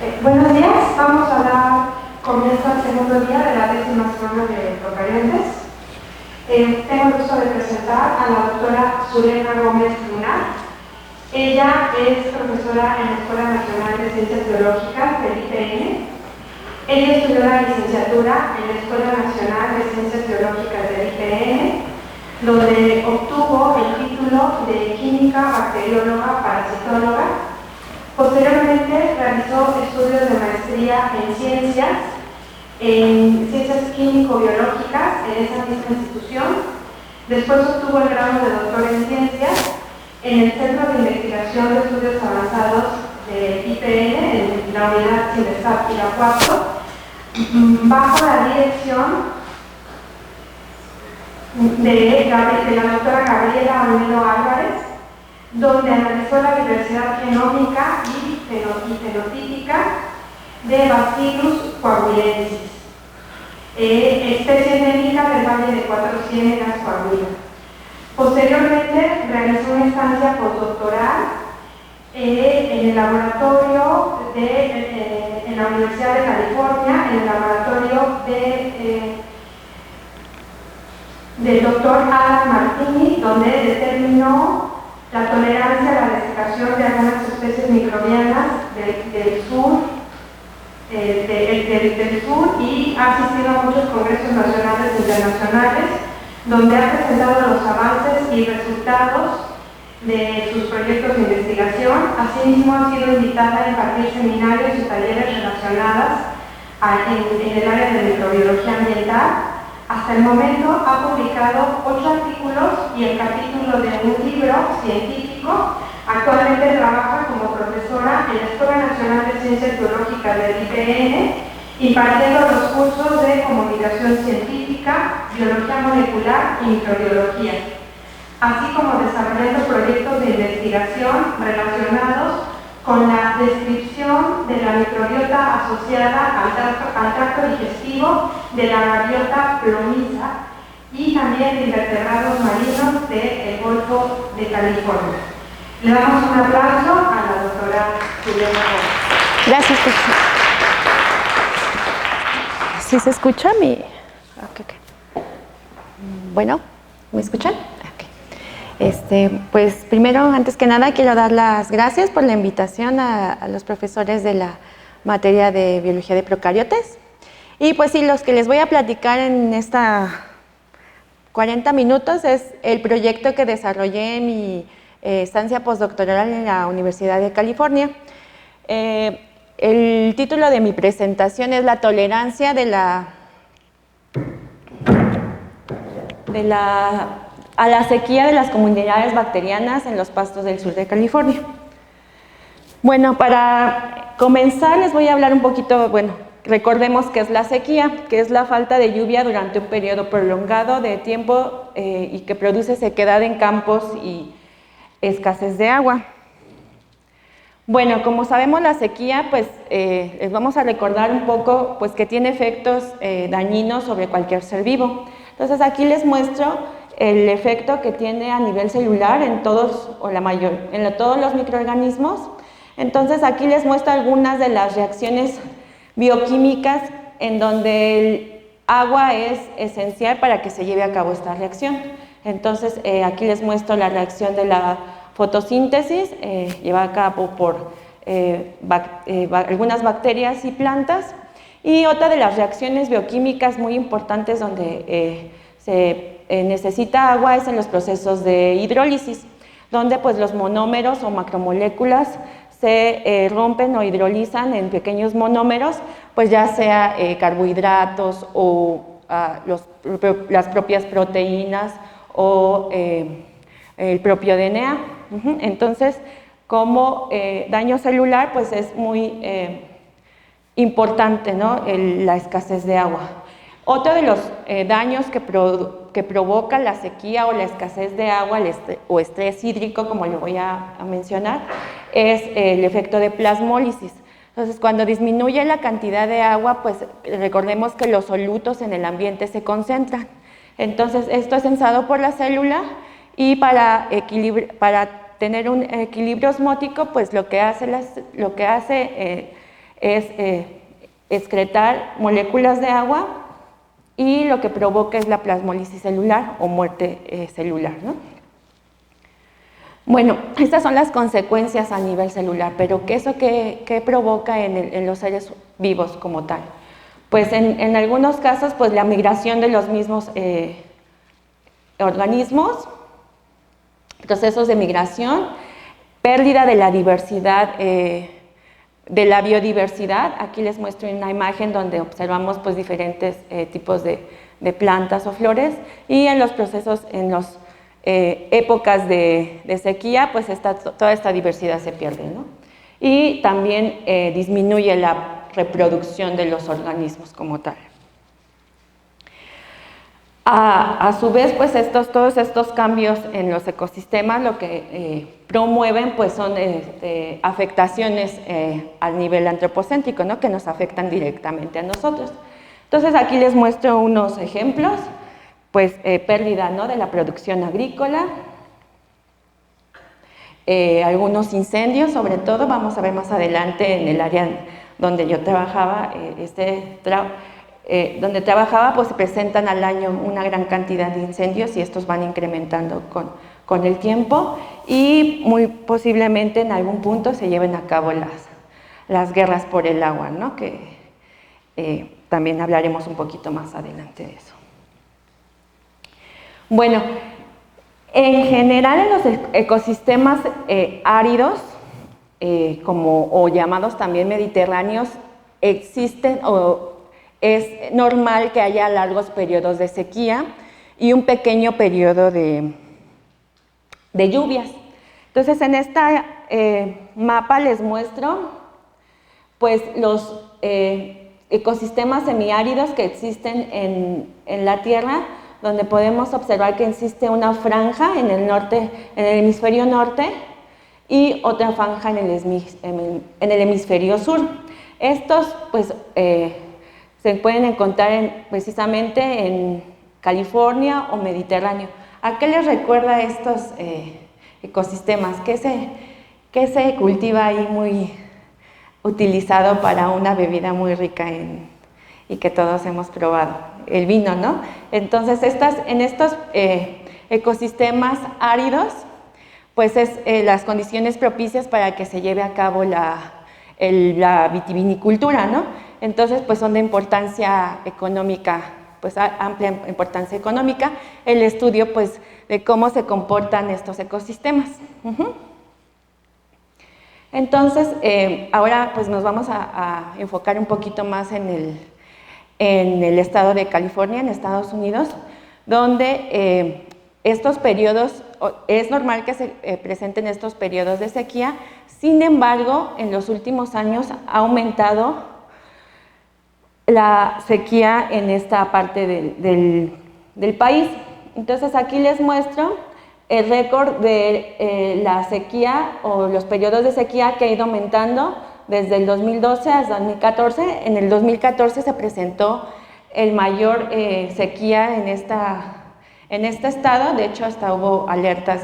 Buenos días, vamos a dar comienzo al segundo día de la 10ª semana de Procarientes. Tengo el gusto de presentar a la doctora Zulema Gómez Lunar. Ella es profesora en la Escuela Nacional de Ciencias Biológicas del IPN. Ella estudió la licenciatura en la Escuela Nacional de Ciencias Biológicas del IPN, donde obtuvo el título de Química Bacterióloga Parasitóloga. Posteriormente realizó estudios de maestría en ciencias químico-biológicas en esa misma institución. Después obtuvo el grado de doctor en ciencias en el Centro de Investigación de Estudios Avanzados de IPN, en la unidad CINESAP Irapuato, bajo la dirección de la doctora Gabriela Olmedo Álvarez, donde analizó la diversidad genómica y fenotípica de Bacillus coagulensis, especie endémica del Valle de Cuatro Ciénegas, Coahuila. Posteriormente realizó una estancia postdoctoral en el laboratorio en la Universidad de California, en el laboratorio del doctor Alan Martini, donde determinó la tolerancia a la desecación de algunas especies microbianas del sur y ha asistido a muchos congresos nacionales e internacionales, donde ha presentado los avances y resultados de sus proyectos de investigación. Asimismo, ha sido invitada a impartir seminarios y talleres relacionados en el área de microbiología ambiental. Hasta el momento ha publicado 8 artículos y el capítulo de un libro científico. Actualmente trabaja como profesora en la Escuela Nacional de Ciencias Biológicas del IPN, impartiendo los cursos de comunicación científica, biología molecular y microbiología, así como desarrollando proyectos de investigación relacionados con la descripción de la microbiota asociada al tracto digestivo de la gaviota plomisa y también de invertebrados marinos del Golfo de California. Le damos un aplauso a la doctora Zulema Gómez. Gracias, profesor. ¿Sí se escucha mi...? Okay. Bueno, ¿me escuchan? Pues primero, antes que nada, quiero dar las gracias por la invitación a los profesores de la materia de Biología de Procariotes. Y pues sí, los que les voy a platicar en esta 40 minutos es el proyecto que desarrollé en mi estancia postdoctoral en la Universidad de California. El título de mi presentación es La tolerancia a la sequía de las comunidades bacterianas en los pastos del sur de California. Bueno, para comenzar les voy a hablar un poquito, recordemos qué es la sequía, que es la falta de lluvia durante un periodo prolongado de tiempo y que produce sequedad en campos y escasez de agua. Bueno, como sabemos la sequía, pues les vamos a recordar un poco pues, que tiene efectos dañinos sobre cualquier ser vivo. Entonces aquí les muestro el efecto que tiene a nivel celular en todos, todos los microorganismos. Entonces aquí les muestro algunas de las reacciones bioquímicas en donde el agua es esencial para que se lleve a cabo esta reacción. Entonces aquí les muestro la reacción de la fotosíntesis llevada a cabo por algunas bacterias y plantas, y otra de las reacciones bioquímicas muy importantes donde se necesita agua es en los procesos de hidrólisis, donde pues los monómeros o macromoléculas se rompen o hidrolizan en pequeños monómeros, pues ya sea carbohidratos o las propias proteínas o el propio DNA. Entonces, como daño celular, pues es muy importante, ¿no? La escasez de agua. Otro de los daños que provoca la sequía o la escasez de agua o estrés hídrico, como lo voy a mencionar, es el efecto de plasmólisis. Entonces, cuando disminuye la cantidad de agua, pues recordemos que los solutos en el ambiente se concentran. Entonces, esto es sensado por la célula y para tener un equilibrio osmótico, pues lo que hace es excretar moléculas de agua y lo que provoca es la plasmólisis celular o muerte celular, ¿no? Bueno, estas son las consecuencias a nivel celular, pero ¿qué provoca en los seres vivos como tal? Pues en algunos casos, pues la migración de los mismos organismos, procesos de migración, pérdida de la diversidad, de la biodiversidad. Aquí les muestro una imagen donde observamos pues diferentes tipos de plantas o flores, y en los procesos, en las épocas de sequía, pues toda esta diversidad se pierde, ¿no? Y también disminuye la reproducción de los organismos como tal. A su vez, pues todos estos cambios en los ecosistemas lo que promueven pues son afectaciones a nivel antropocéntrico, ¿no? Que nos afectan directamente a nosotros. Entonces aquí les muestro unos ejemplos, pues pérdida, ¿no? De la producción agrícola, algunos incendios, sobre todo, vamos a ver más adelante en el área donde yo trabajaba, donde trabajaba, pues se presentan al año una gran cantidad de incendios y estos van incrementando con el tiempo, y muy posiblemente en algún punto se lleven a cabo las guerras por el agua, ¿no? Que también hablaremos un poquito más adelante de eso. Bueno, en general en los ecosistemas áridos, o llamados también mediterráneos, existen es normal que haya largos periodos de sequía y un pequeño periodo de lluvias. Entonces, en esta mapa les muestro pues los ecosistemas semiáridos que existen en la Tierra, donde podemos observar que existe una franja en el norte, en el hemisferio norte, y otra franja en el hemisferio sur. Estos pues se pueden encontrar precisamente en California o Mediterráneo. ¿A qué les recuerda estos ecosistemas? ¿Qué se cultiva ahí muy utilizado para una bebida muy rica y que todos hemos probado? El vino, ¿no? Entonces, en estos ecosistemas áridos, pues es las condiciones propicias para que se lleve a cabo la vitivinicultura, ¿no? Entonces, pues son de importancia económica, pues amplia importancia económica, el estudio, pues, de cómo se comportan estos ecosistemas. Entonces, ahora, pues, nos vamos a enfocar un poquito más en el estado de California, en Estados Unidos, donde estos periodos, es normal que se presenten estos periodos de sequía. Sin embargo, en los últimos años ha aumentado la sequía en esta parte del país. Entonces, aquí les muestro el récord de la sequía o los periodos de sequía que ha ido aumentando desde el 2012 hasta 2014. En el 2014 se presentó el mayor sequía en este estado. De hecho, hasta hubo alertas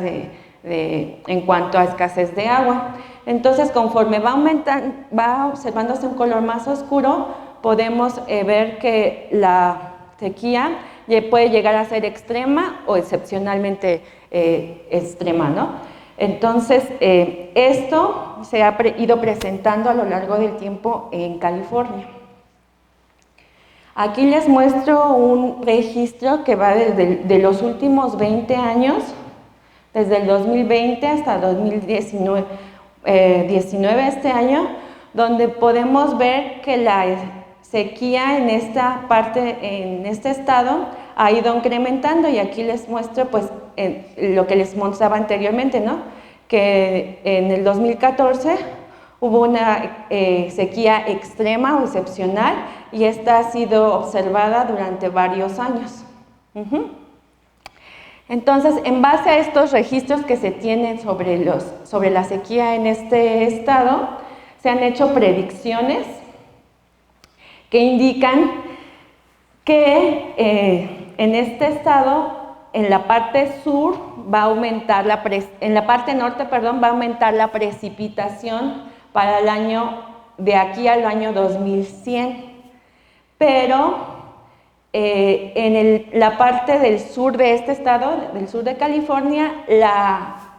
en cuanto a escasez de agua. Entonces, conforme va observándose un color más oscuro, podemos ver que la sequía puede llegar a ser extrema o excepcionalmente extrema, ¿no? Entonces, esto se ha ido presentando a lo largo del tiempo en California. Aquí les muestro un registro que va de los últimos 20 años, desde el 2020 hasta 2019, este año, donde podemos ver que la sequía en esta parte, en este estado, ha ido incrementando, y aquí les muestro pues lo que les mostraba anteriormente, ¿no? Que en el 2014 hubo una sequía extrema o excepcional, y esta ha sido observada durante varios años. Entonces, en base a estos registros que se tienen sobre la sequía en este estado, se han hecho predicciones que indican que en este estado, en la parte sur va a aumentar en la parte norte, perdón, va a aumentar la precipitación para el año de aquí al año 2100, pero en la parte del sur de este estado, del sur de California, la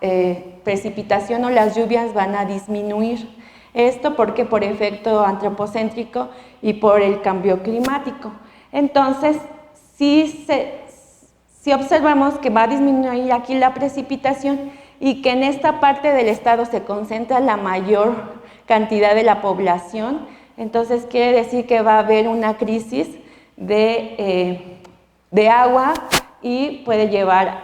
precipitación o las lluvias van a disminuir. Esto porque por efecto antropocéntrico y por el cambio climático. Entonces, sí observamos que va a disminuir aquí la precipitación y que en esta parte del estado se concentra la mayor cantidad de la población. Entonces, quiere decir que va a haber una crisis de agua y puede llevar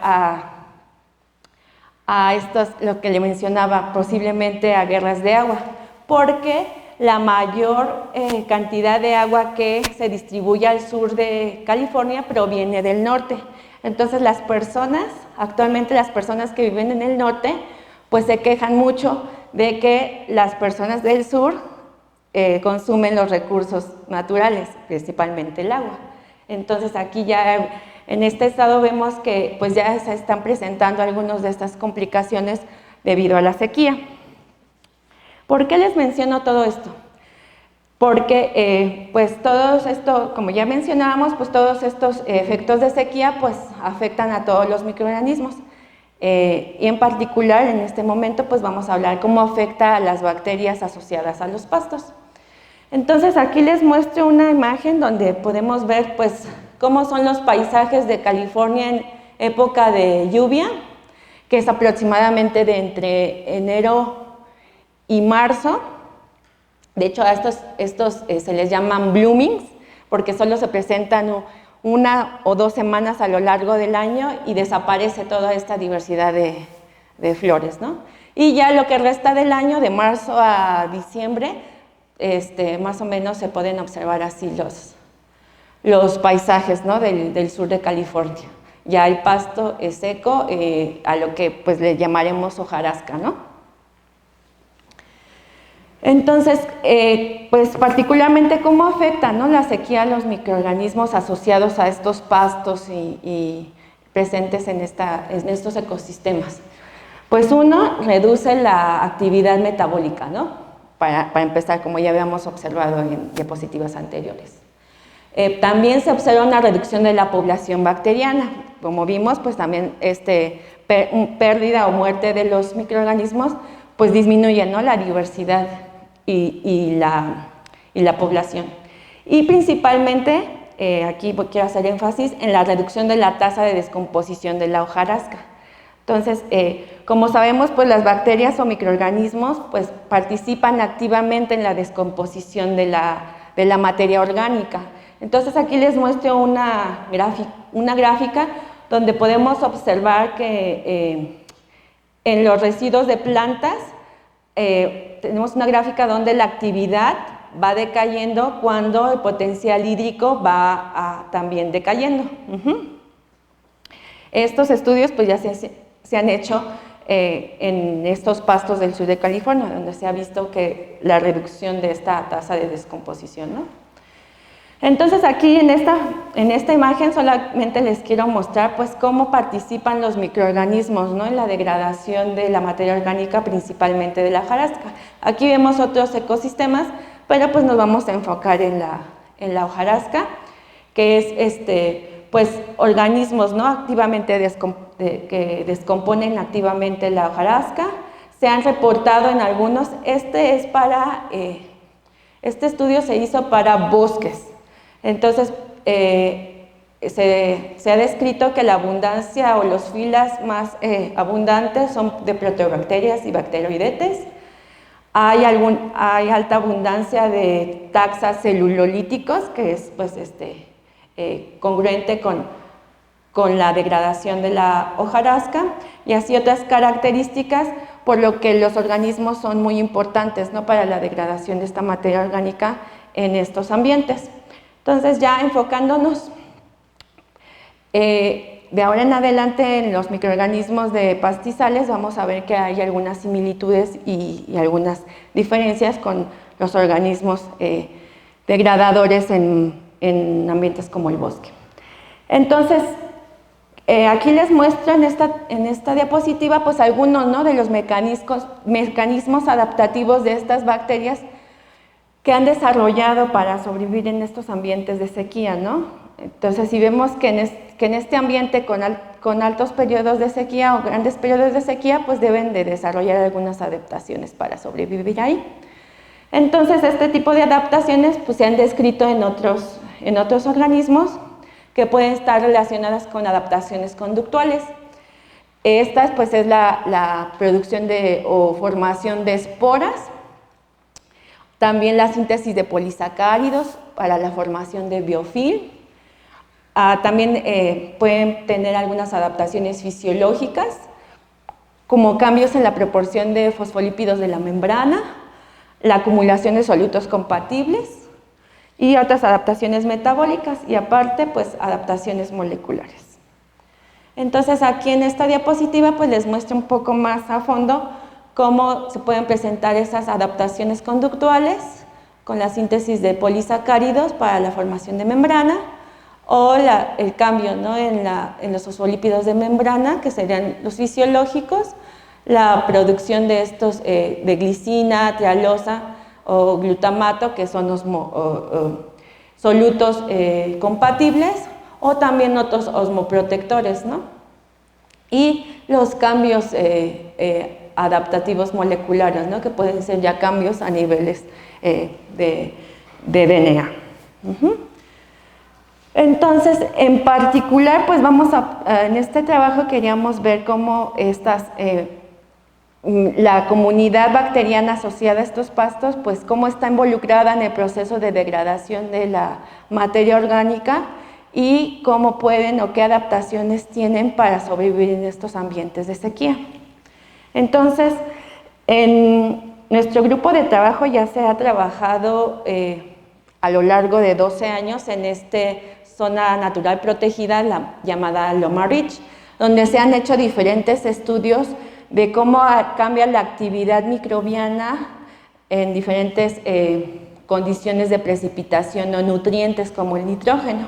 a estos, lo que le mencionaba, posiblemente a guerras de agua, porque la mayor cantidad de agua que se distribuye al sur de California proviene del norte. Entonces actualmente las personas que viven en el norte, pues se quejan mucho de que las personas del sur consumen los recursos naturales, principalmente el agua. Entonces aquí ya en este estado vemos que pues ya se están presentando algunas de estas complicaciones debido a la sequía. ¿Por qué les menciono todo esto? Porque pues todo esto, como ya mencionábamos, pues todos estos efectos de sequía pues afectan a todos los microorganismos. Y en particular en este momento pues vamos a hablar cómo afecta a las bacterias asociadas a los pastos. Entonces aquí les muestro una imagen donde podemos ver pues cómo son los paisajes de California en época de lluvia, que es aproximadamente de entre enero y marzo. De hecho a estos se les llaman bloomings porque solo se presentan 1 o 2 semanas a lo largo del año y desaparece toda esta diversidad de flores, ¿no? Y ya lo que resta del año, de marzo a diciembre, más o menos se pueden observar así los paisajes, ¿no? del sur de California. Ya el pasto es seco, a lo que pues le llamaremos hojarasca, ¿no? Entonces, pues particularmente cómo afecta, ¿no? la sequía a los microorganismos asociados a estos pastos y presentes en estos ecosistemas. Pues uno, reduce la actividad metabólica, ¿no? Para empezar, como ya habíamos observado en diapositivas anteriores. También se observa una reducción de la población bacteriana. Como vimos, pues también pérdida o muerte de los microorganismos, pues disminuye, ¿no? la diversidad y la población. Y principalmente, aquí quiero hacer énfasis en la reducción de la tasa de descomposición de la hojarasca. Entonces, como sabemos, pues las bacterias o microorganismos pues, participan activamente en la descomposición de la materia orgánica. Entonces, aquí les muestro una gráfica donde podemos observar que en los residuos de plantas tenemos una gráfica donde la actividad va decayendo cuando el potencial hídrico va también decayendo. Estos estudios pues ya se han hecho en estos pastos del sur de California, donde se ha visto que la reducción de esta tasa de descomposición, ¿no? Entonces aquí en esta imagen solamente les quiero mostrar pues cómo participan los microorganismos, ¿no? en la degradación de la materia orgánica, principalmente de la hojarasca. Aquí vemos otros ecosistemas, pero pues nos vamos a enfocar en la hojarasca, que es pues organismos, ¿no? activamente que descomponen activamente la hojarasca. Se han reportado en algunos, este estudio se hizo para bosques. Entonces, se ha descrito que la abundancia o los filas más abundantes son de proteobacterias y bacteroidetes. Hay alta abundancia de taxas celulolíticos, que es pues, congruente con la degradación de la hojarasca, y así otras características, por lo que los organismos son muy importantes, ¿no? para la degradación de esta materia orgánica en estos ambientes. Entonces, ya enfocándonos de ahora en adelante en los microorganismos de pastizales, vamos a ver que hay algunas similitudes y algunas diferencias con los organismos degradadores en ambientes como el bosque. Entonces, aquí les muestro en esta diapositiva pues algunos, ¿no? de los mecanismos adaptativos de estas bacterias que han desarrollado para sobrevivir en estos ambientes de sequía, ¿no? Entonces, si vemos que en este ambiente con altos periodos de sequía o grandes periodos de sequía, pues deben de desarrollar algunas adaptaciones para sobrevivir ahí. Entonces, este tipo de adaptaciones pues, se han descrito en otros organismos que pueden estar relacionadas con adaptaciones conductuales. Esta pues, es la producción o formación de esporas, también la síntesis de polisacáridos para la formación de biofilm. También pueden tener algunas adaptaciones fisiológicas, como cambios en la proporción de fosfolípidos de la membrana, la acumulación de solutos compatibles y otras adaptaciones metabólicas y aparte, pues, adaptaciones moleculares. Entonces, aquí en esta diapositiva, pues, les muestro un poco más a fondo cómo se pueden presentar esas adaptaciones conductuales con la síntesis de polisacáridos para la formación de membrana o el cambio, ¿no? en los fosfolípidos de membrana, que serían los fisiológicos, la producción de estos de glicina, trialosa o glutamato, que son solutos compatibles, o también otros osmoprotectores, ¿no? Y los cambios adaptativos moleculares, ¿no? Que pueden ser ya cambios a niveles de DNA. Entonces, en particular, pues en este trabajo queríamos ver cómo la comunidad bacteriana asociada a estos pastos, pues cómo está involucrada en el proceso de degradación de la materia orgánica y cómo pueden o qué adaptaciones tienen para sobrevivir en estos ambientes de sequía. Entonces, en nuestro grupo de trabajo ya se ha trabajado a lo largo de 12 años en esta zona natural protegida llamada Loma Ridge, donde se han hecho diferentes estudios de cómo cambia la actividad microbiana en diferentes condiciones de precipitación o nutrientes como el nitrógeno.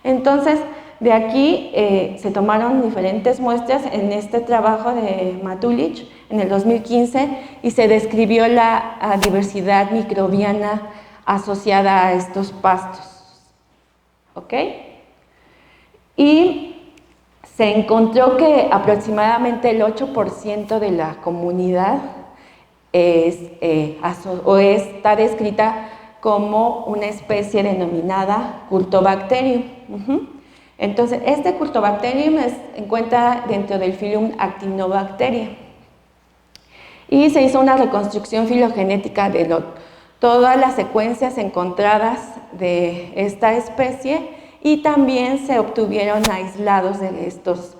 Entonces, de aquí se tomaron diferentes muestras en este trabajo de Matulich en el 2015 y se describió la diversidad microbiana asociada a estos pastos. ¿Ok? Y se encontró que aproximadamente el 8% de la comunidad está descrita como una especie denominada Curtobacterium. Entonces, este Curtobacterium se encuentra dentro del filum Actinobacteria. Y se hizo una reconstrucción filogenética de todas las secuencias encontradas de esta especie y también se obtuvieron aislados de estos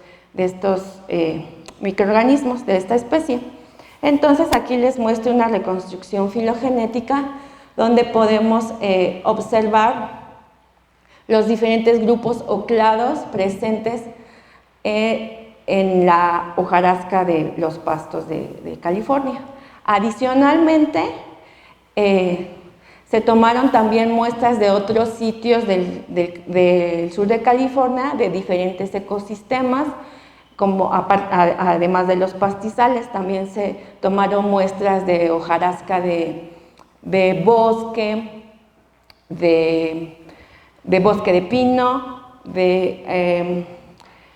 microorganismos de esta especie. Entonces, aquí les muestro una reconstrucción filogenética donde podemos observar los diferentes grupos o clados presentes en la hojarasca de los pastos de California. Adicionalmente, se tomaron también muestras de otros sitios del sur de California, de diferentes ecosistemas, como además de los pastizales, también se tomaron muestras de hojarasca de bosque, de bosque de pino, de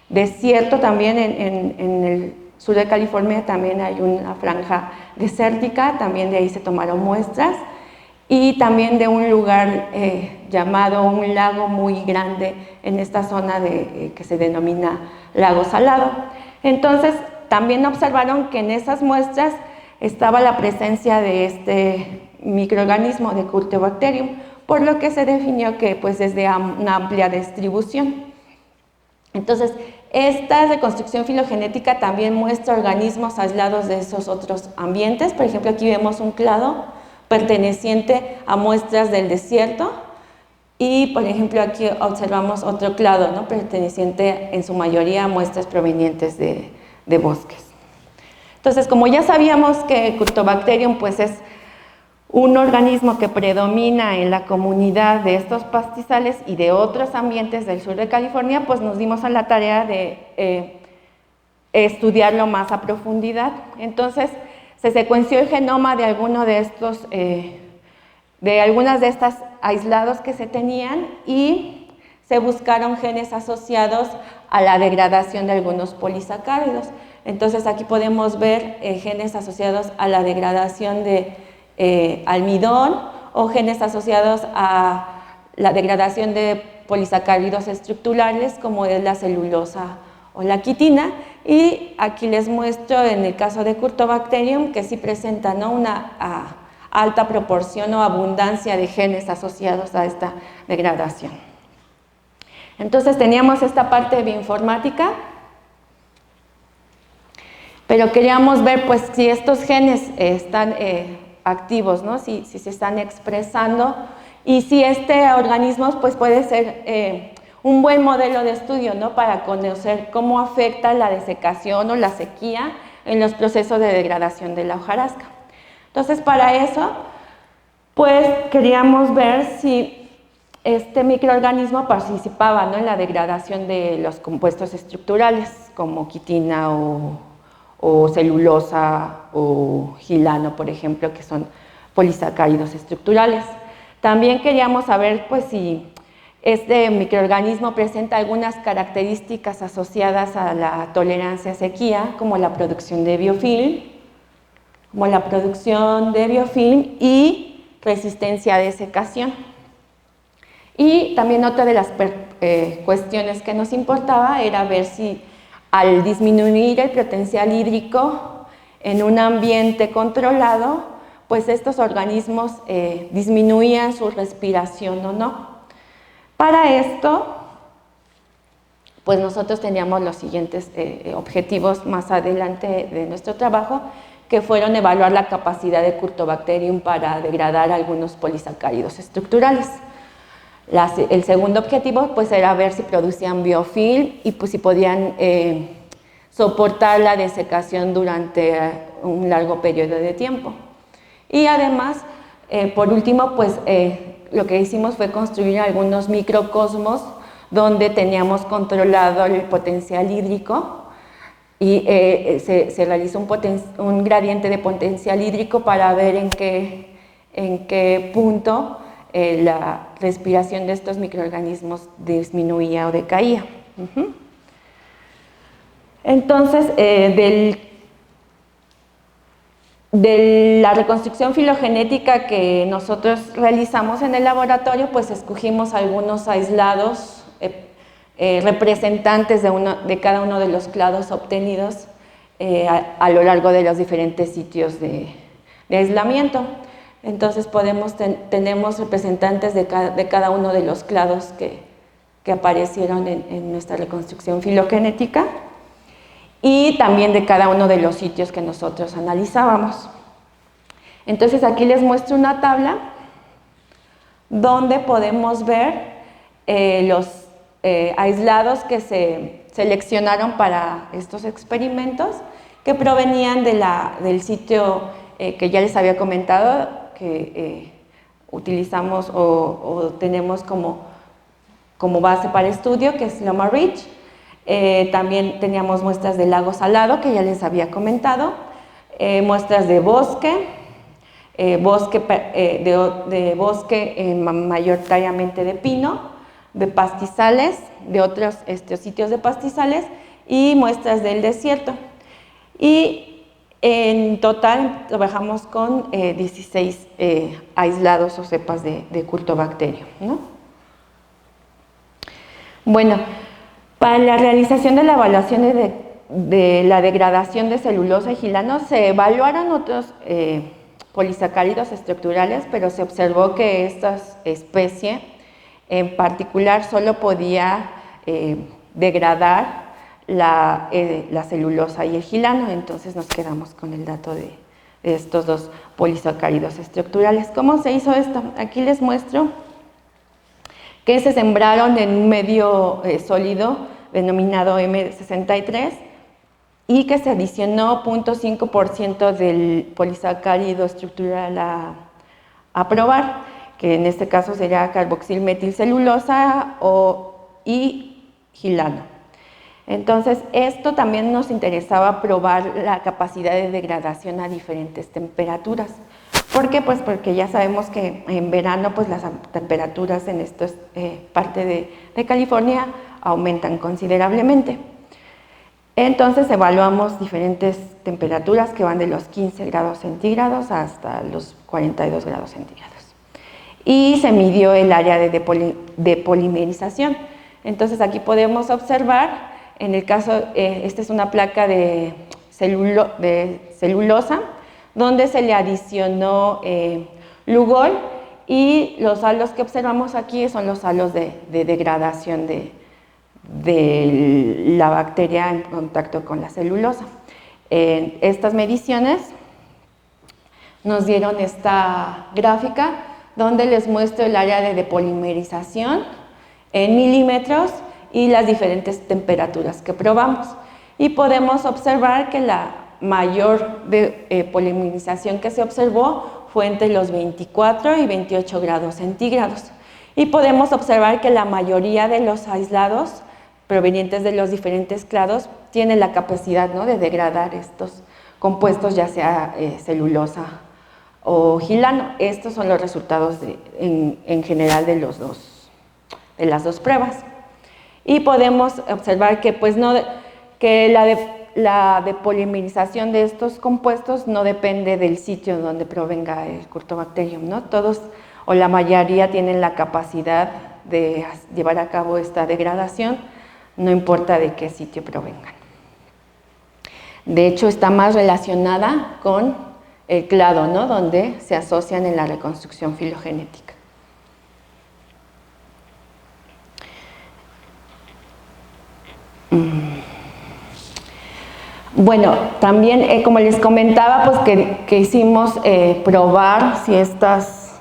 desierto también. En el sur de California también hay una franja desértica, también de ahí se tomaron muestras, y también de un lugar llamado un lago muy grande en esta zona que se denomina lago salado. Entonces, también observaron que en esas muestras estaba la presencia de este microorganismo de Curtobacterium, por lo que se definió que pues es de una amplia distribución. Entonces, esta reconstrucción filogenética también muestra organismos aislados de esos otros ambientes. Por ejemplo, aquí vemos un clado perteneciente a muestras del desierto y, por ejemplo, aquí observamos otro clado, ¿no? Perteneciente en su mayoría a muestras provenientes de bosques. Entonces, como ya sabíamos que Curtobacterium pues es un organismo que predomina en la comunidad de estos pastizales y de otros ambientes del sur de California, pues nos dimos a la tarea de estudiarlo más a profundidad. Entonces, se secuenció el genoma de alguno de estos de algunas de estas aislados que se tenían y se buscaron genes asociados a la degradación de algunos polisacáridos. Entonces aquí podemos ver genes asociados a la degradación de almidón o genes asociados a la degradación de polisacáridos estructurales como es la celulosa o la quitina. Y aquí les muestro en el caso de Curtobacterium que sí presenta, ¿no?, una alta proporción o abundancia de genes asociados a esta degradación. Entonces teníamos esta parte de bioinformática, pero queríamos ver pues si estos genes están activos, ¿no?, si se están expresando y si este organismo pues puede ser un buen modelo de estudio, ¿no?, para conocer cómo afecta la desecación o la sequía en los procesos de degradación de la hojarasca. Entonces, para eso, pues queríamos ver si este microorganismo participaba, ¿no?, en la degradación de los compuestos estructurales, como quitina o celulosa o gilano, por ejemplo, que son polisacáridos estructurales. También queríamos saber, pues, si este microorganismo presenta algunas características asociadas a la tolerancia a sequía, como la producción de biofilm, y resistencia a desecación. Y también otra de las cuestiones que nos importaba era ver si al disminuir el potencial hídrico en un ambiente controlado, pues estos organismos disminuían su respiración o no. Para esto, pues nosotros teníamos los siguientes objetivos más adelante de nuestro trabajo, que fueron evaluar la capacidad de Curtobacterium para degradar algunos polisacáridos estructurales. El segundo objetivo pues era ver si producían biofilm y pues si podían soportar la desecación durante un largo periodo de tiempo. Y además, por último, pues lo que hicimos fue construir algunos microcosmos donde teníamos controlado el potencial hídrico y se realizó un gradiente de potencial hídrico para ver en qué punto la respiración de estos microorganismos disminuía o decaía. Entonces, de la reconstrucción filogenética que nosotros realizamos en el laboratorio, pues escogimos algunos aislados representantes de cada uno de los clados obtenidos a lo largo de los diferentes sitios de aislamiento. Entonces tenemos representantes de cada uno de los clados que aparecieron en nuestra reconstrucción filogenética y también de cada uno de los sitios que nosotros analizábamos. Entonces aquí les muestro una tabla donde podemos ver los aislados que se seleccionaron para estos experimentos, que provenían del sitio que ya les había comentado, que utilizamos o tenemos como base para estudio, que es Loma Ridge. También teníamos muestras del lago Salado, que ya les había comentado, muestras de bosque, de bosque mayoritariamente de pino, de pastizales, de otros sitios de pastizales y muestras del desierto. Y en total trabajamos con 16 aislados o cepas de Curtobacterium, ¿no? Bueno, para la realización de la evaluación de la degradación de celulosa y gilano se evaluaron otros polisacáridos estructurales, pero se observó que esta especie en particular solo podía degradar la celulosa y el gilano, entonces nos quedamos con el dato de estos dos polisacáridos estructurales. ¿Cómo se hizo esto? Aquí les muestro que se sembraron en un medio sólido denominado M63 y que se adicionó 0.5% del polisacárido estructural a probar, que en este caso sería carboxilmetilcelulosa y gilano. Entonces, esto también nos interesaba probar la capacidad de degradación a diferentes temperaturas, ¿Por qué? Pues porque ya sabemos que en verano pues las temperaturas en esta parte de California aumentan considerablemente. Entonces evaluamos diferentes temperaturas que van de los 15 grados centígrados hasta los 42 grados centígrados. Y se midió el área de polimerización. Entonces aquí podemos observar, en el caso, esta es una placa de celulosa, donde se le adicionó Lugol, y los halos que observamos aquí son los halos de degradación de la bacteria en contacto con la celulosa. Estas mediciones nos dieron esta gráfica donde les muestro el área de depolimerización en milímetros y las diferentes temperaturas que probamos. Y podemos observar que la mayor polimerización que se observó fue entre los 24 y 28 grados centígrados. Y podemos observar que la mayoría de los aislados provenientes de los diferentes clados tienen la capacidad, ¿no?, de degradar estos compuestos, ya sea celulosa o gilano. Estos son los resultados en general de las dos pruebas. Y podemos observar que, pues, la depolimerización de estos compuestos no depende del sitio donde provenga el Curtobacterium, ¿no? Todos o la mayoría tienen la capacidad de llevar a cabo esta degradación, no importa de qué sitio provengan. De hecho, está más relacionada con el clado, ¿no?, donde se asocian en la reconstrucción filogenética. Bueno, también, como les comentaba, pues que hicimos probar si estas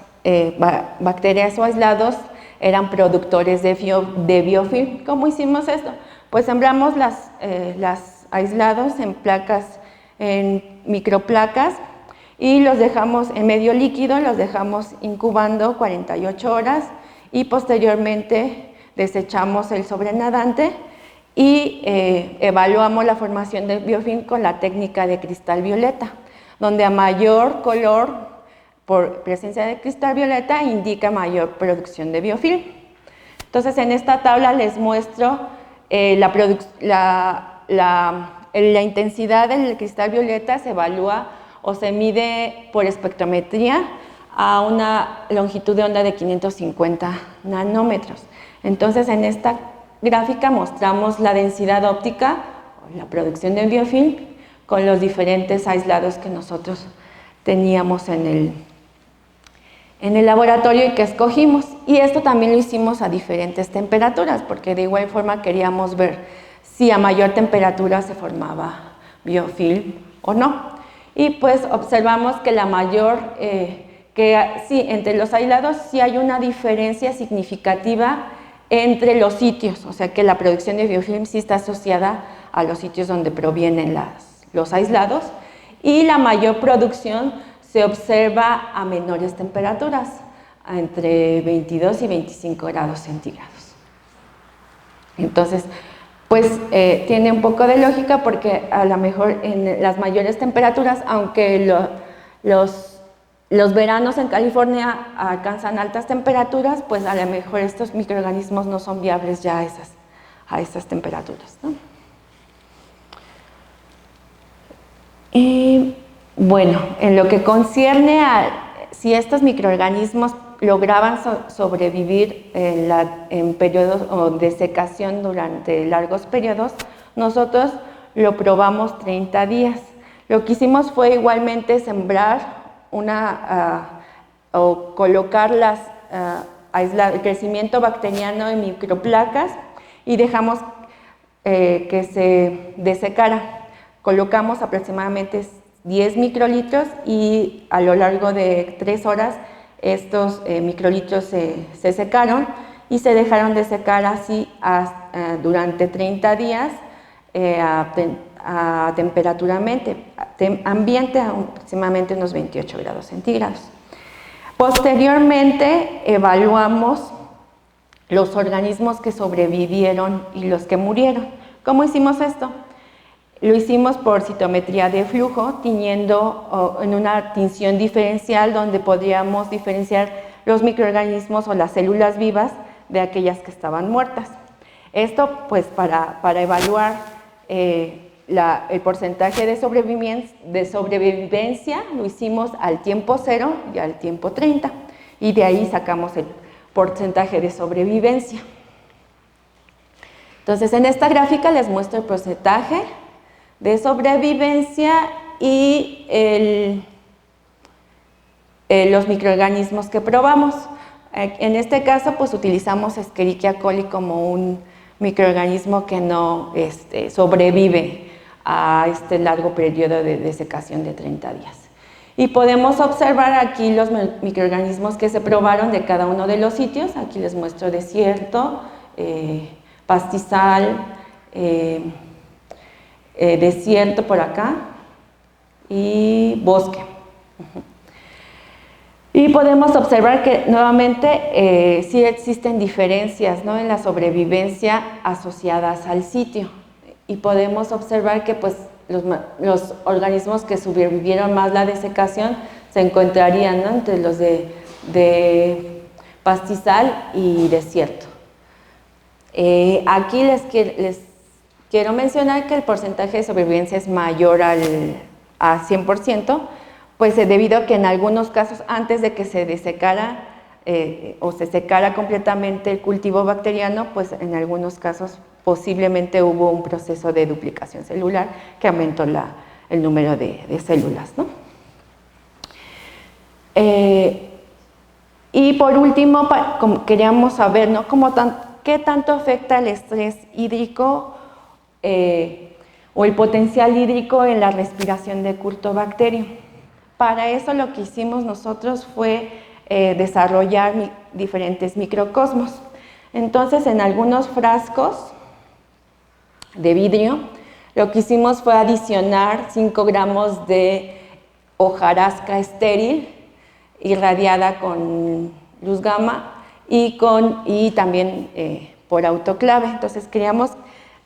bacterias o aislados eran productores de biofilm. ¿Cómo hicimos esto? Pues sembramos las aislados en placas, en microplacas, y los dejamos en medio líquido, los dejamos incubando 48 horas y posteriormente desechamos el sobrenadante y evaluamos la formación del biofilm con la técnica de cristal violeta, donde a mayor color por presencia de cristal violeta indica mayor producción de biofilm. Entonces, en esta tabla les muestro la intensidad del cristal violeta. Se evalúa o se mide por espectrometría a una longitud de onda de 550 nanómetros. Entonces, en esta gráfica mostramos la densidad óptica, o la producción de biofilm, con los diferentes aislados que nosotros teníamos en el laboratorio y que escogimos. Y esto también lo hicimos a diferentes temperaturas, porque de igual forma queríamos ver si a mayor temperatura se formaba biofilm o no. Y pues observamos que la mayor, sí, entre los aislados sí hay una diferencia significativa entre los sitios, o sea que la producción de biofilm sí está asociada a los sitios donde provienen los aislados, y la mayor producción se observa a menores temperaturas, entre 22 y 25 grados centígrados. Entonces, pues tiene un poco de lógica, porque a lo mejor en las mayores temperaturas, aunque los veranos en California alcanzan altas temperaturas, pues a lo mejor estos microorganismos no son viables ya a esas temperaturas, ¿no? Y bueno, en lo que concierne a si estos microorganismos lograban sobrevivir en periodos de secación durante largos periodos, nosotros lo probamos 30 días. Lo que hicimos fue igualmente sembrar o colocar el crecimiento bacteriano en microplacas y dejamos que se desecara. Colocamos aproximadamente 10 microlitros y a lo largo de 3 horas estos microlitros se secaron y se dejaron de secar así durante 30 días a temperatura ambiente, a aproximadamente unos 28 grados centígrados. Posteriormente evaluamos los organismos que sobrevivieron y los que murieron. ¿Cómo hicimos esto? lo hicimos por citometría de flujo, tiñendo en una tinción diferencial donde podríamos diferenciar los microorganismos o las células vivas de aquellas que estaban muertas. Esto pues para evaluar el porcentaje de sobrevivencia lo hicimos al tiempo 0 y al tiempo 30 y de ahí sacamos el porcentaje de sobrevivencia. Entonces en esta gráfica les muestro el porcentaje de sobrevivencia y los microorganismos que probamos. En este caso pues utilizamos Escherichia coli como un microorganismo que no sobrevive a este largo periodo de desecación de 30 días. Y podemos observar aquí los microorganismos que se probaron de cada uno de los sitios. Aquí les muestro desierto, pastizal, desierto por acá y bosque. Y podemos observar que nuevamente sí existen diferencias, ¿no?, en la sobrevivencia asociadas al sitio. Y podemos observar que pues, los organismos que sobrevivieron más la desecación se encontrarían, ¿no?, entre los de pastizal y desierto. Aquí les quiero mencionar que el porcentaje de sobrevivencia es mayor a 100%, pues debido a que en algunos casos, antes de que se desecara o se secara completamente el cultivo bacteriano, pues en algunos casos posiblemente hubo un proceso de duplicación celular que aumentó el número de células, ¿no? Y por último, queríamos saber, ¿no?, qué tanto afecta el estrés hídrico o el potencial hídrico en la respiración de Curtobacterium. Para eso lo que hicimos nosotros fue desarrollar diferentes microcosmos. Entonces, en algunos frascos de vidrio, lo que hicimos fue adicionar 5 gramos de hojarasca estéril irradiada con luz gamma y también por autoclave. Entonces queríamos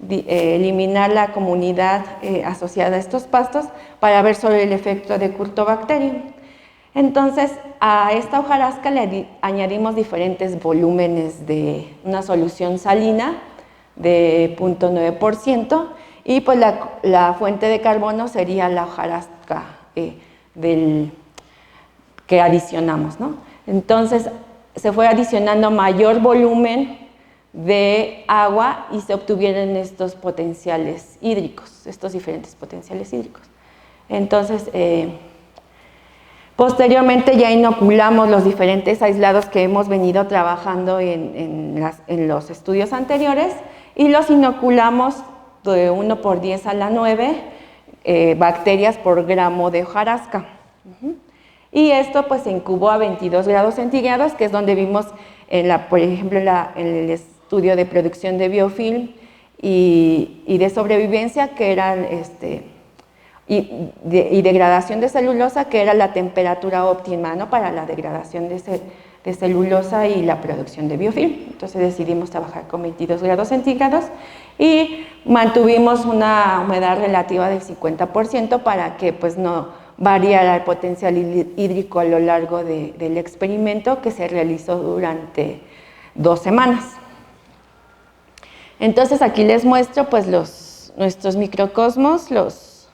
eliminar la comunidad asociada a estos pastos para ver sobre el efecto de Curtobacterium. Entonces a esta hojarasca le añadimos diferentes volúmenes de una solución salina de 0.9% y pues la fuente de carbono sería la hojarasca que adicionamos, ¿no? Entonces se fue adicionando mayor volumen de agua y se obtuvieron estos potenciales hídricos, estos diferentes potenciales hídricos. Entonces, posteriormente ya inoculamos los diferentes aislados que hemos venido trabajando en los estudios anteriores y los inoculamos de 1/10⁹ bacterias por gramo de hojarasca. Y esto pues se incubó a 22 grados centígrados, que es donde vimos, por ejemplo, en el estudio de producción de biofilm y de sobrevivencia, que eran y degradación de celulosa, que era la temperatura óptima, ¿no?, para la degradación de celulosa y la producción de biofilm. Entonces decidimos trabajar con 22 grados centígrados y mantuvimos una humedad relativa del 50% para que pues no variara el potencial hídrico a lo largo del experimento, que se realizó durante 2 semanas. Entonces aquí les muestro pues nuestros microcosmos, los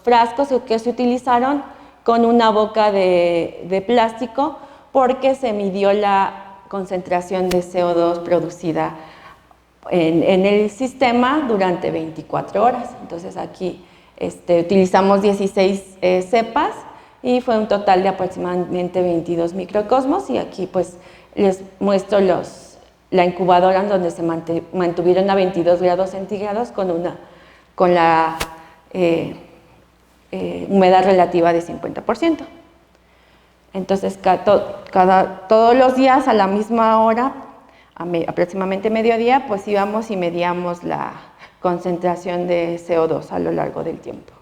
frascos que se utilizaron con una boca de plástico, porque se midió la concentración de CO2 producida en el sistema durante 24 horas. Entonces aquí utilizamos 16 cepas y fue un total de aproximadamente 22 microcosmos, y aquí pues les muestro la incubadora en donde se mantuvieron a 22 grados centígrados con la humedad relativa de 50%. Entonces todos los días a la misma hora, aproximadamente mediodía, pues íbamos y medíamos la concentración de CO2 a lo largo del tiempo.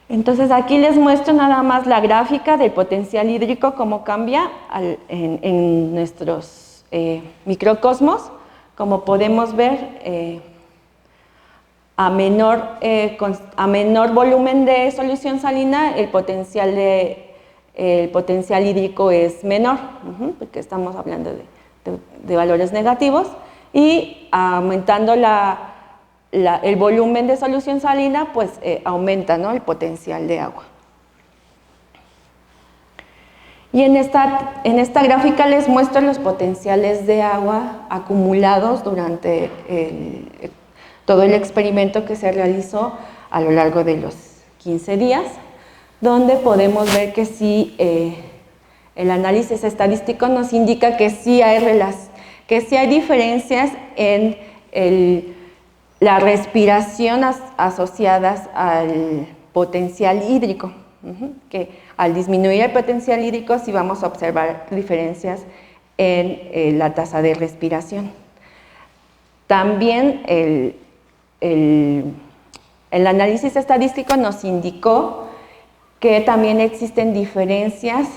Entonces aquí les muestro nada más la gráfica del potencial hídrico, cómo cambia en nuestros microcosmos. Como podemos ver, a menor volumen de solución salina, el potencial hídrico es menor, porque estamos hablando de valores negativos, y aumentando el volumen de solución salina, pues aumenta, ¿no?, el potencial de agua. Y en esta gráfica les muestro los potenciales de agua acumulados durante todo el experimento que se realizó a lo largo de los 15 días, donde podemos ver que sí, el análisis estadístico nos indica que sí hay diferencias en la respiración asociadas al potencial hídrico, que al disminuir el potencial hídrico sí vamos a observar diferencias en la tasa de respiración. También el análisis estadístico nos indicó que también existen diferencias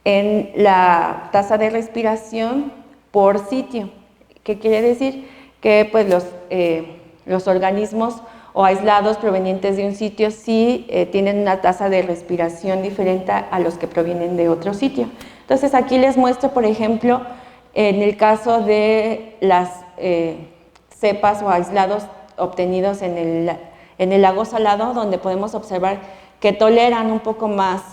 en la tasa de respiración por sitio. ¿Qué quiere decir? Que pues, los organismos o aislados provenientes de un sitio sí tienen una tasa de respiración diferente a los que provienen de otro sitio. Entonces aquí les muestro, por ejemplo, en el caso de las cepas o aislados obtenidos en el lago Salado, donde podemos observar que toleran un poco más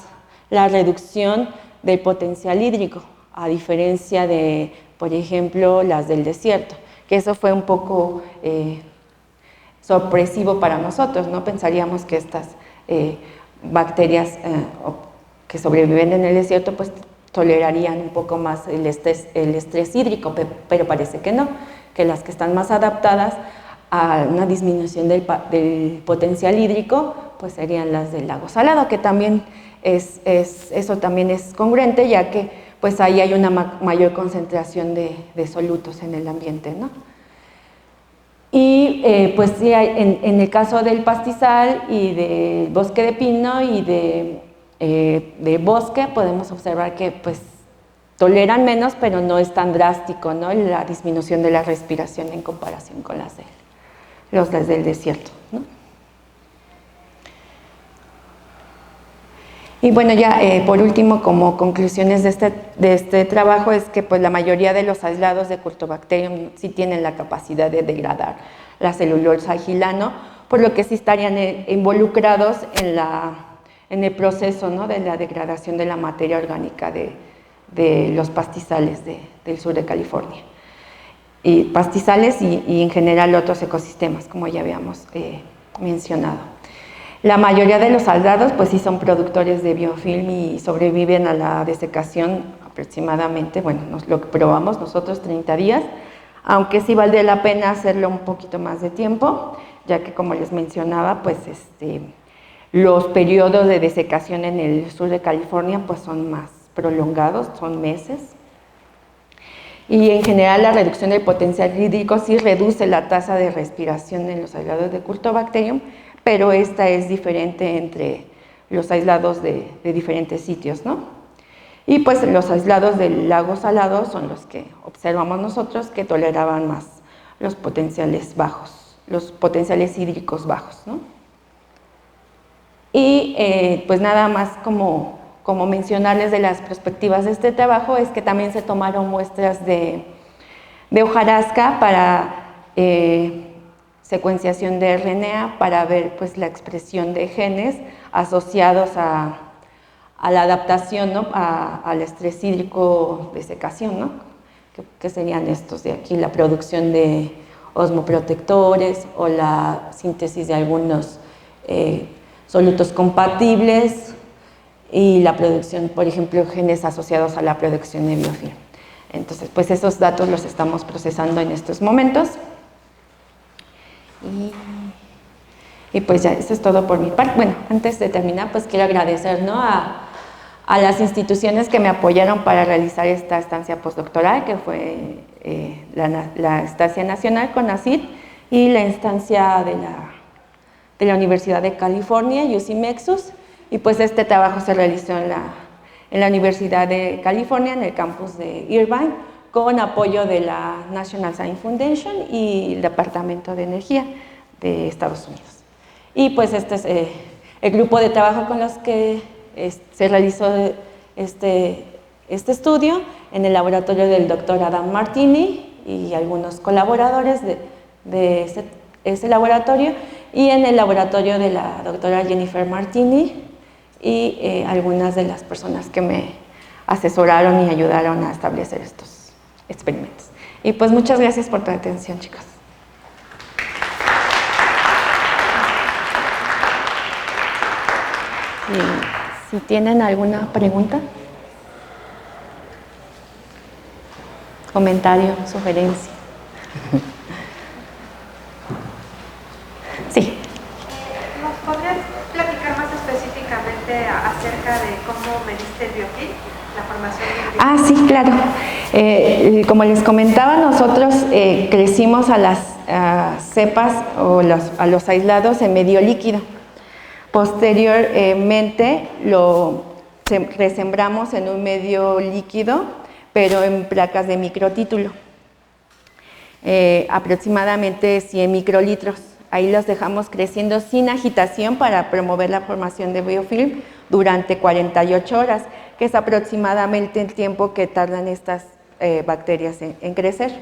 la reducción del potencial hídrico, a diferencia de, por ejemplo, las del desierto, que eso fue un poco sorpresivo para nosotros, ¿no? Pensaríamos que estas bacterias que sobreviven en el desierto pues tolerarían un poco más el estrés hídrico, pero parece que no, que las que están más adaptadas a una disminución del potencial hídrico pues serían las del lago Salado, que también eso también es congruente, ya que pues ahí hay una mayor concentración de solutos en el ambiente, ¿no? Y pues sí, en el caso del pastizal y del bosque de pino y de bosque, podemos observar que pues toleran menos, pero no es tan drástico, ¿no?, la disminución de la respiración en comparación con las del desierto, ¿no? Y bueno, ya por último, como conclusiones de este trabajo, es que pues la mayoría de los aislados de Curtobacterium sí tienen la capacidad de degradar la celulosa gilano, por lo que sí estarían involucrados en el proceso, ¿no?, de la degradación de la materia orgánica de los pastizales del sur de California. Y pastizales y en general otros ecosistemas, como ya habíamos mencionado. La mayoría de los aislados pues sí son productores de biofilm y sobreviven a la desecación aproximadamente, bueno, lo que probamos nosotros 30 días, aunque sí vale la pena hacerlo un poquito más de tiempo, ya que como les mencionaba, pues los periodos de desecación en el sur de California pues son más prolongados, son meses. Y en general la reducción del potencial hídrico sí reduce la tasa de respiración en los aislados de Curtobacterium, pero esta es diferente entre los aislados de diferentes sitios, ¿no? Y pues los aislados del lago Salado son los que observamos nosotros que toleraban más los potenciales bajos, los potenciales hídricos bajos, ¿no? Y pues nada más como mencionarles de las perspectivas de este trabajo es que también se tomaron muestras de hojarasca para secuenciación de RNA para ver pues la expresión de genes asociados a la adaptación, ¿no?, al estrés hídrico de secación, ¿no?, que serían estos de aquí, la producción de osmoprotectores o la síntesis de algunos solutos compatibles y la producción, por ejemplo, genes asociados a la producción de biofilm. Entonces, pues esos datos los estamos procesando en estos momentos. Y pues ya, eso es todo por mi parte. Bueno, antes de terminar, pues quiero agradecer, ¿no?, a las instituciones que me apoyaron para realizar esta estancia postdoctoral, que fue la estancia nacional CONACYT y la instancia de la Universidad de California, UC Mexus, y pues este trabajo se realizó en la Universidad de California, en el campus de Irvine, con apoyo de la National Science Foundation y el Departamento de Energía Estados Unidos. Y pues este es el grupo de trabajo con los que se realizó este estudio en el laboratorio del doctor Adam Martini y algunos colaboradores de ese laboratorio, y en el laboratorio de la doctora Jennifer Martini y algunas de las personas que me asesoraron y ayudaron a establecer estos experimentos. Y pues muchas gracias por tu atención, chicos. Si tienen alguna pregunta, comentario, sugerencia. Sí. ¿Nos podrías platicar más específicamente acerca de cómo mediste el biofilm, la formación del biofilm? Sí, claro. Como les comentaba, nosotros crecimos a las cepas o a los aislados en medio líquido. Posteriormente lo resembramos en un medio líquido, pero en placas de microtítulo, aproximadamente 100 microlitros. Ahí los dejamos creciendo sin agitación para promover la formación de biofilm durante 48 horas, que es aproximadamente el tiempo que tardan estas bacterias en crecer.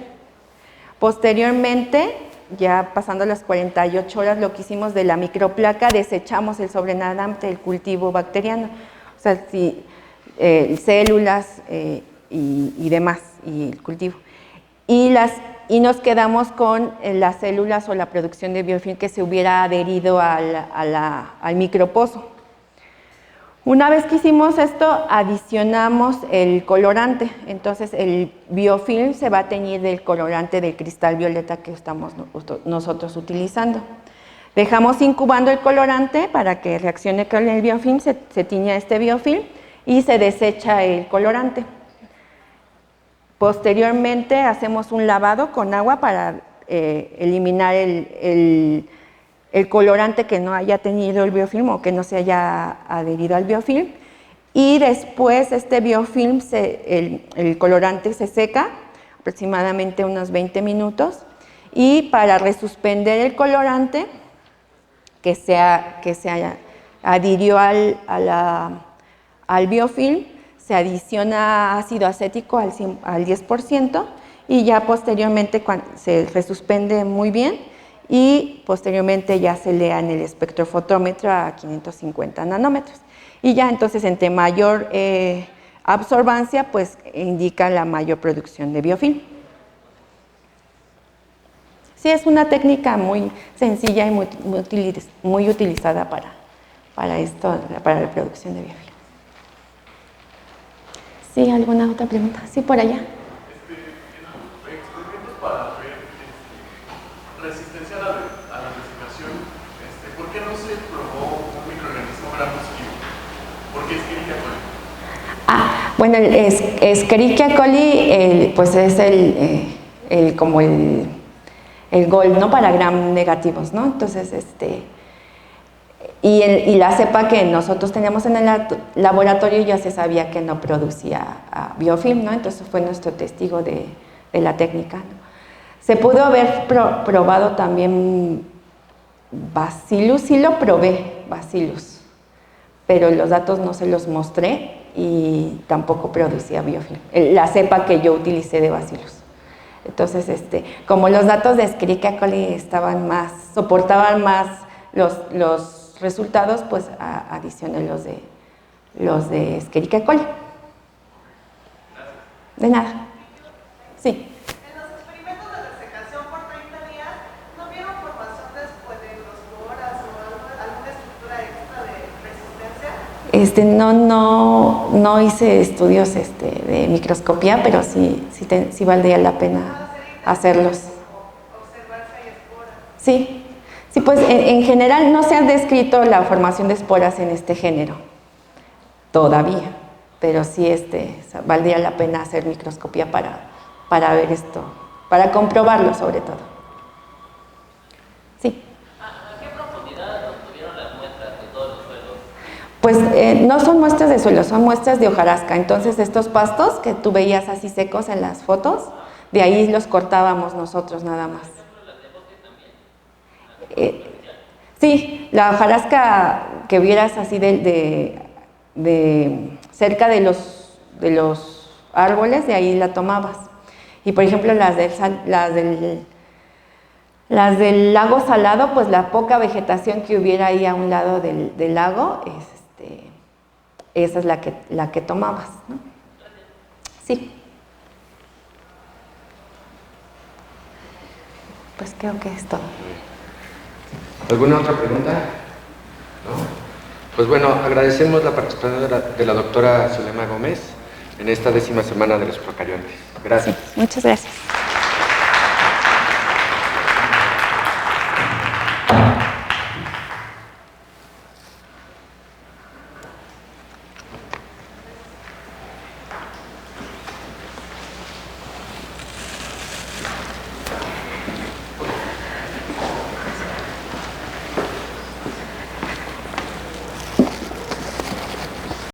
Posteriormente, ya pasando las 48 horas, lo que hicimos de la microplaca, desechamos el sobrenadante del cultivo bacteriano, o sea, células y demás, y el cultivo. Y nos quedamos con las células o la producción de biofilm que se hubiera adherido al micropozo. Una vez que hicimos esto, adicionamos el colorante. Entonces, el biofilm se va a teñir del colorante del cristal violeta que estamos nosotros utilizando. Dejamos incubando el colorante para que reaccione con el biofilm, se tiña este biofilm y se desecha el colorante. Posteriormente, hacemos un lavado con agua para eliminar el colorante que no haya tenido el biofilm o que no se haya adherido al biofilm, y después este biofilm, el colorante se seca aproximadamente unos 20 minutos, y para resuspender el colorante que se adhirió al biofilm, se adiciona ácido acético al 10%, y ya posteriormente se resuspende muy bien, y posteriormente ya se lea en el espectrofotómetro a 550 nanómetros. Y ya entonces, entre mayor absorbancia, pues indica la mayor producción de biofilm. Sí, es una técnica muy sencilla y muy utilizada para la producción de biofilm. ¿Sí? ¿Alguna otra pregunta? Sí, por allá. Experimentos para ver resistencia a la desecación, ¿por qué no se probó un microorganismo gram positivo? ¿Por qué Escherichia coli? Bueno, Escherichia coli pues es como el gol, ¿no?, para gram negativos, ¿no? Entonces, y la cepa que nosotros teníamos en el laboratorio ya se sabía que no producía biofilm, ¿no? Entonces fue nuestro testigo de la técnica, ¿no? Se pudo haber probado también Bacillus, sí lo probé, Bacillus, pero los datos no se los mostré y tampoco producía biofilm, la cepa que yo utilicé de Bacillus. Entonces, como los datos de Escherichia coli soportaban más los resultados, pues adicioné los de Escherichia coli. De nada. Sí. No hice estudios de microscopía, pero sí valdría la pena hacerlos. Observar si hay esporas. Sí, pues en general no se ha descrito la formación de esporas en este género todavía, pero sí valdría la pena hacer microscopía para ver esto, para comprobarlo sobre todo. Sí. ¿A qué profundidad obtuvieron las muestras de todos los suelos? Pues no son muestras de suelo, son muestras de hojarasca. Entonces estos pastos que tú veías así secos en las fotos, de ahí los cortábamos nosotros nada más. Sí, la hojarasca que vieras así cerca de los árboles, de ahí la tomabas. Y por ejemplo las del lago Salado, pues la poca vegetación que hubiera ahí a un lado del lago, esa es la que tomabas, ¿no? Sí. Pues creo que es todo. ¿Alguna otra pregunta? ¿No? Pues bueno, agradecemos la participación de la doctora Zulema Gómez en esta 10ª semana de los procariontes. Gracias. Sí, muchas gracias.